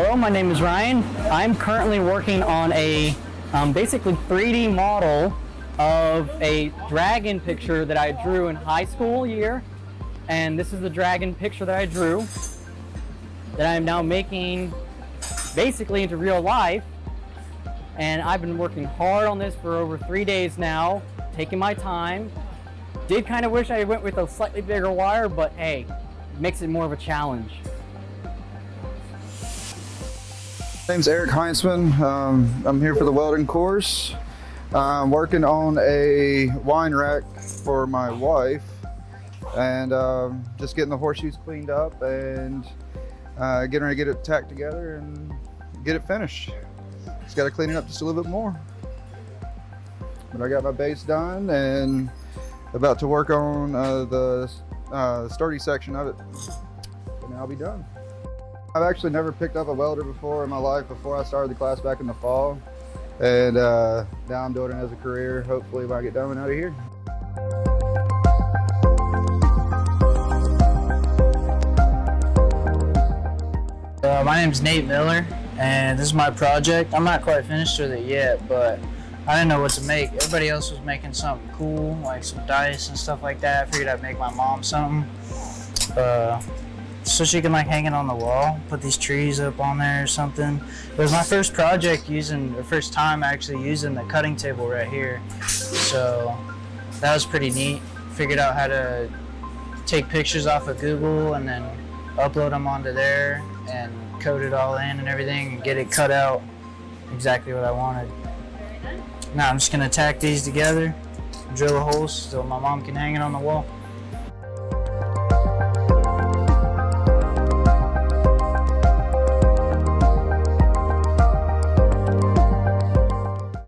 Hello, my name is Ryan. I'm currently working on a basically 3D model of a dragon picture that I drew in high school year. And this is the dragon picture that I drew that I'm now making basically into real life. And I've been working hard on this for over 3 days now, taking my time. Did kind of wish I went with a slightly bigger wire, but hey, it makes it more of a challenge. My name's Eric Heinzman. I'm here for the welding course. I'm working on a wine rack for my wife and just getting the horseshoes cleaned up and getting ready to get it tacked together and get it finished. Just got to clean it up just a little bit more. But I got my base done and about to work on the sturdy section of it, and I'll be done. I've actually never picked up a welder before in my life before I started the class back in the fall, and now I'm doing it as a career. Hopefully when I get done out of here. My name's Nate Miller, and this is my project. I'm not quite finished with it yet, but I didn't know what to make. Everybody else was making something cool, like some dice and stuff like that. I figured I'd make my mom something. So she can like hang it on the wall, put these trees up on there or something. It was my first project first time actually using the cutting table right here. So that was pretty neat. Figured out how to take pictures off of Google and then upload them onto there and code it all in and everything and get it cut out exactly what I wanted. Now I'm just gonna tack these together, drill a hole so my mom can hang it on the wall.